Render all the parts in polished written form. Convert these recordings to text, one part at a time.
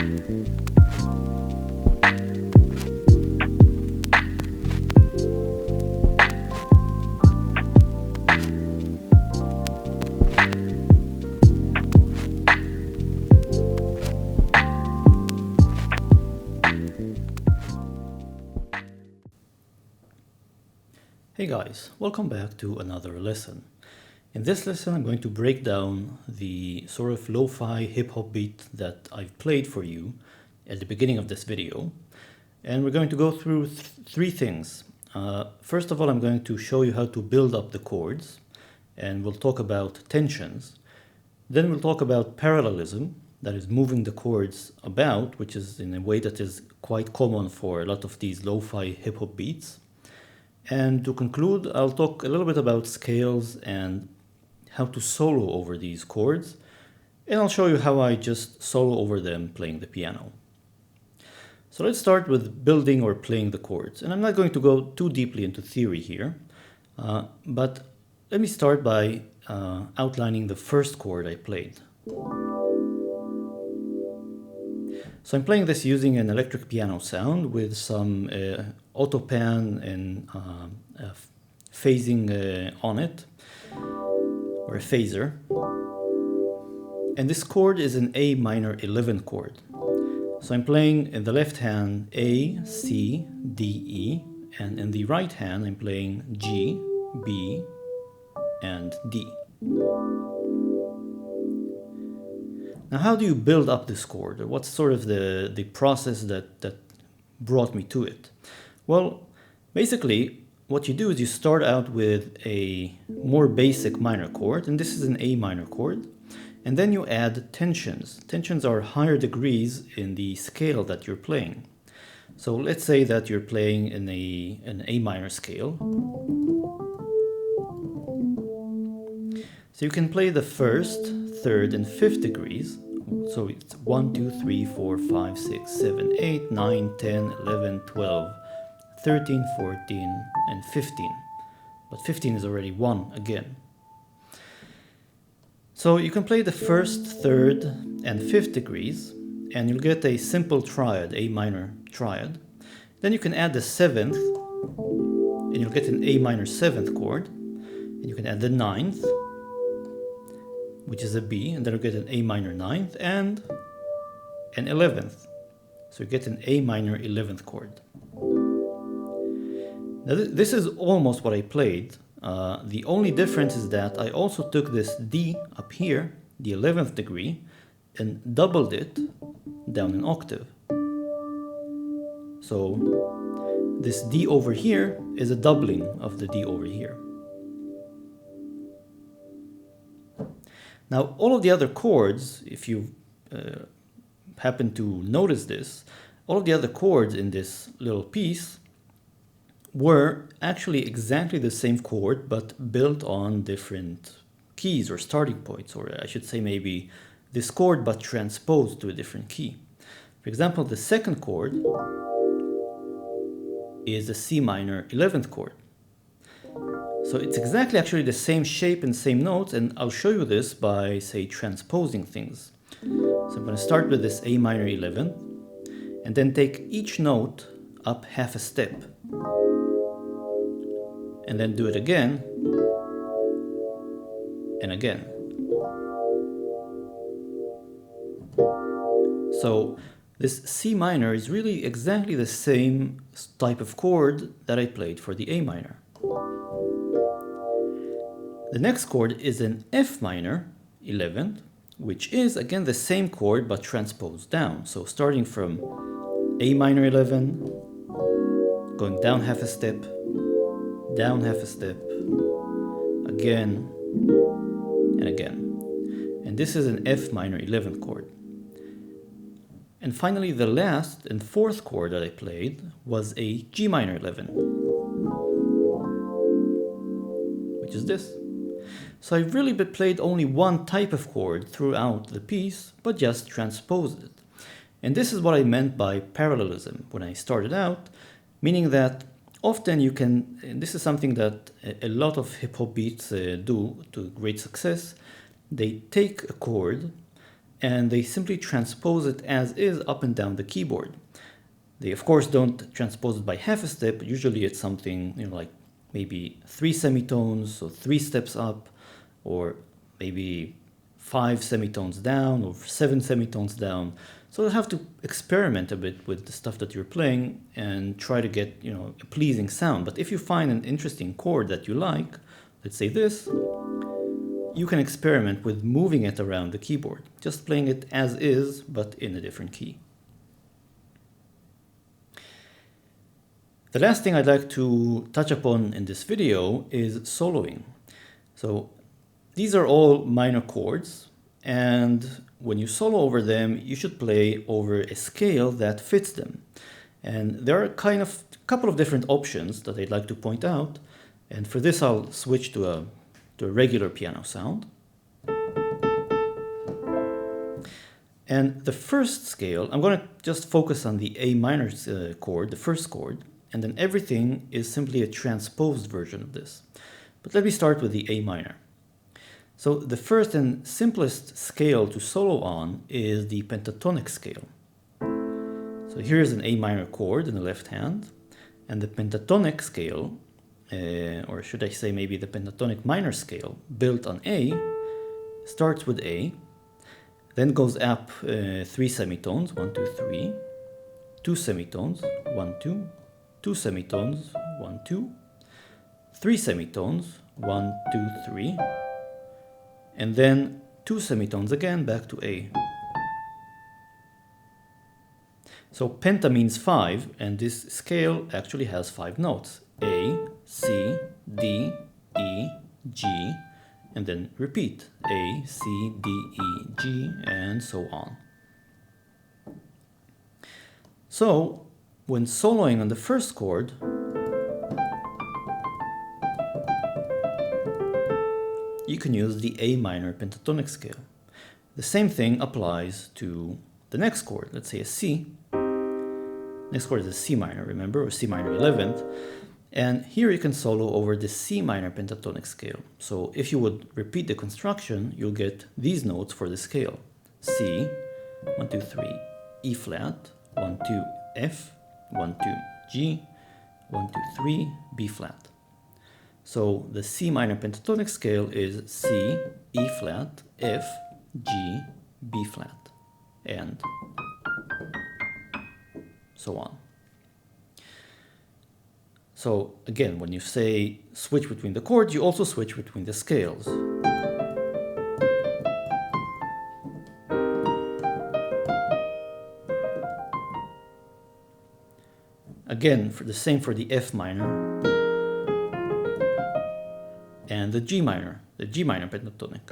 Hey guys, welcome back to another lesson. In this lesson I'm going to break down the sort of lo-fi hip-hop beat that I've played for you at the beginning of this video. And we're going to go through three things. First of all, I'm going to show you how to build up the chords, and we'll talk about tensions. Then we'll talk about parallelism, that is moving the chords about, which is in a way that is quite common for a lot of these lo-fi hip-hop beats. And to conclude, I'll talk a little bit about scales and how to solo over these chords, and I'll show you how I just solo over them playing the piano. So let's start with building or playing the chords. And I'm not going to go too deeply into theory here, but let me start by outlining the first chord I played. So I'm playing this using an electric piano sound with some auto pan and phasing on it, or a phaser. And this chord is an A minor 11 chord. So I'm playing in the left hand A, C, D, E, and in the right hand I'm playing G, B, and D. Now, how do you build up this chord? What's sort of the process that brought me to it? Well, basically, what you do is you start out with a more basic minor chord, and this is an A minor chord, and then you add tensions. Tensions are higher degrees in the scale that you're playing. So let's say that you're playing in an A minor scale. So you can play the first, third, and fifth degrees. So it's 1, 2, 3, 4, 5, 6, 7, 8, 9, 10, 11, 12, 13, 14, and 15. But 15 is already 1 again. So you can play the first, third, and fifth degrees, and you'll get a simple triad, A minor triad. Then you can add the seventh, and you'll get an A minor seventh chord. And you can add the ninth, which is a B, and then you get an A minor ninth and an 11th. So you get an A minor 11th chord. Now this is almost what I played. The only difference is that I also took this D up here, the 11th degree, and doubled it down an octave. So this D over here is a doubling of the D over here. Now, all of the other chords, if you happen to notice this, all of the other chords in this little piece were actually exactly the same chord, but built on different keys or starting points, or I should say maybe this chord, but transposed to a different key. For example, the second chord is a C minor 11th chord. So it's exactly actually the same shape and same notes, and I'll show you this by, say, transposing things. So I'm going to start with this A minor 11, and then take each note up half a step. And then do it again, and again. So this C minor is really exactly the same type of chord that I played for the A minor. The next chord is an F minor 11th, which is again the same chord but transposed down. So starting from A minor 11, going down half a step, down half a step, again and again. And this is an F minor 11th chord. And finally, the last and fourth chord that I played was a G minor 11, which is this. So I've really played only one type of chord throughout the piece, but just transposed it. And this is what I meant by parallelism when I started out, meaning that often you can, and this is something that a lot of hip-hop beats do to great success, they take a chord and they simply transpose it as is up and down the keyboard. They of course don't transpose it by half a step, but usually it's something, you know, like maybe 3 semitones, so 3 steps up, or maybe 5 semitones down, or 7 semitones down. So you'll have to experiment a bit with the stuff that you're playing and try to get, you know, a pleasing sound. But if you find an interesting chord that you like, let's say this, you can experiment with moving it around the keyboard, just playing it as is, but in a different key. The last thing I'd like to touch upon in this video is soloing. So these are all minor chords, and when you solo over them, you should play over a scale that fits them. And there are kind of a couple of different options that I'd like to point out. And for this, I'll switch to a regular piano sound. And the first scale, I'm going to just focus on the A minor chord, the first chord, and then everything is simply a transposed version of this. But let me start with the A minor. So the first and simplest scale to solo on is the pentatonic scale. So here's an A minor chord in the left hand, and the pentatonic scale, or should I say maybe the pentatonic minor scale, built on A, starts with A, then goes up 3 semitones, 1, 2, 3, 2 semitones, 1, 2, 2 semitones, 1, 2, 3 semitones, 1, 2, 3, and then 2 semitones again back to A. So penta means 5, and this scale actually has 5 notes: A, C, D, E, G, and then repeat: A, C, D, E, G, and so on. So when soloing on the first chord, you can use the A minor pentatonic scale. The same thing applies to the next chord. Let's say a C. Next chord is a C minor, remember, or C minor 11th. And here you can solo over the C minor pentatonic scale. So if you would repeat the construction, you'll get these notes for the scale: C, 1, 2, 3, E flat, 1, 2, F, 1, 2, G, 1, 2, 3, B flat. So the C minor pentatonic scale is C, E flat, F, G, B flat, and so on. So again, when you say switch between the chords, you also switch between the scales. Again, for the same for the F minor and the G minor pentatonic.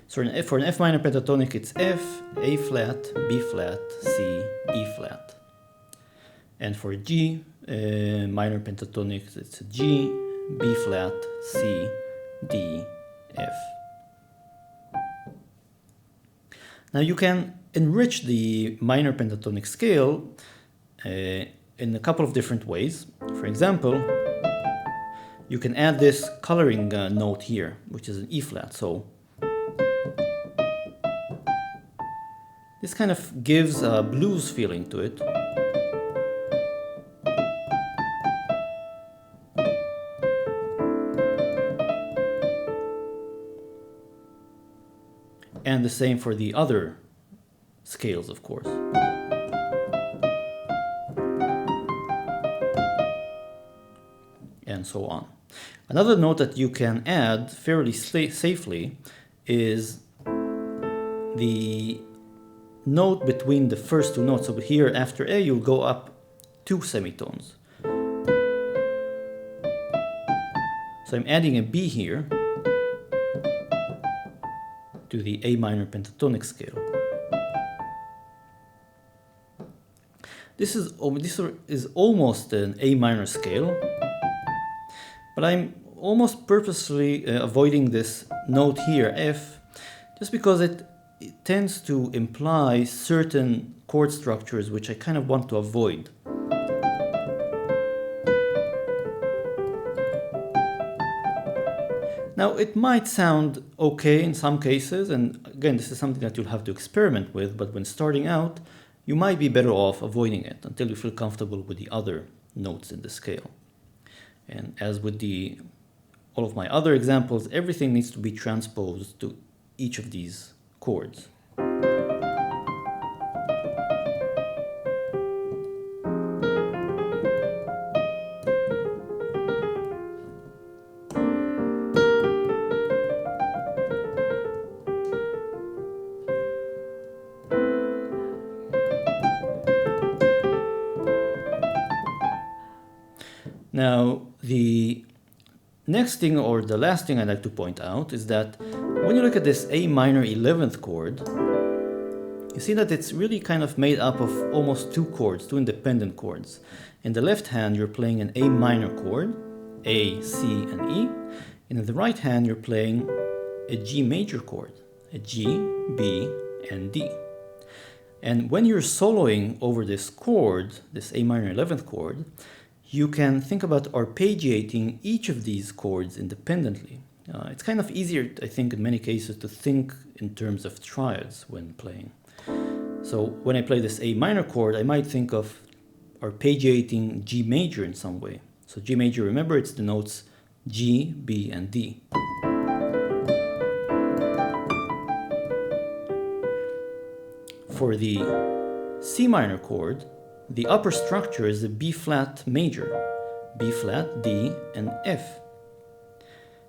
So for an F minor pentatonic, it's F, A flat, B flat, C, E flat. And for G minor pentatonic, it's G, B flat, C, D, F. Now you can enrich the minor pentatonic scale in a couple of different ways. For example, you can add this coloring note here, which is an E flat. So this kind of gives a blues feeling to it. And the same for the other scales, of course. And so on. Another note that you can add fairly safely is the note between the first two notes. So here after A, you'll go up 2 semitones. So I'm adding a B here to the A minor pentatonic scale. This is almost an A minor scale, but I'm almost purposely avoiding this note here, F, just because it tends to imply certain chord structures which I kind of want to avoid. Now Now, it might sound okay in some cases, and again, this is something that you'll have to experiment with, but when starting out, you might be better off avoiding it until you feel comfortable with the other notes in the scale. And as with all of my other examples, everything needs to be transposed to each of these chords. Now, the next thing, or the last thing I'd like to point out, is that when you look at this A minor 11th chord, you see that it's really kind of made up of almost two chords, two independent chords. In the left hand, you're playing an A minor chord, A, C, and E. And in the right hand, you're playing a G major chord, a G, B, and D. And when you're soloing over this chord, this A minor 11th chord, you can think about arpeggiating each of these chords independently. It's kind of easier, I think, in many cases to think in terms of triads when playing. So when I play this A minor chord, I might think of arpeggiating G major in some way. So G major, remember, it's the notes G, B, and D. For the C minor chord, the upper structure is a B flat major, B flat, D, and F.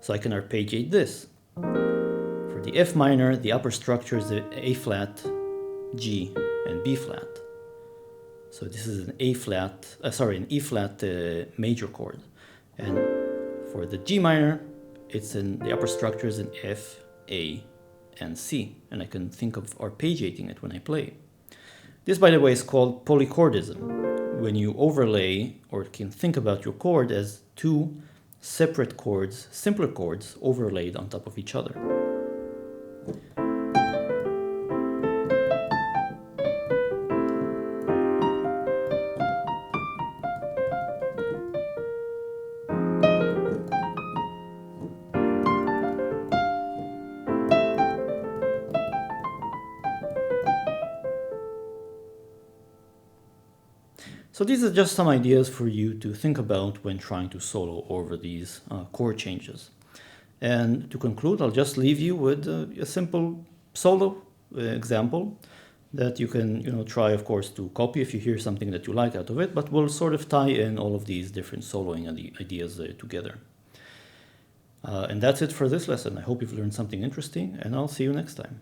So I can arpeggiate this. For the F minor, the upper structure is A flat, G, and B flat. So this is an E flat major chord. And for the G minor, the upper structure is an F, A, and C. And I can think of arpeggiating it when I play. This, by the way, is called polychordism, when you overlay or can think about your chord as two separate chords, simpler chords, overlaid on top of each other. So these are just some ideas for you to think about when trying to solo over these chord changes. And to conclude, I'll just leave you with a simple solo example that you can try, of course, to copy if you hear something that you like out of it, but we'll sort of tie in all of these different soloing ideas together. And that's it for this lesson. I hope you've learned something interesting, and I'll see you next time.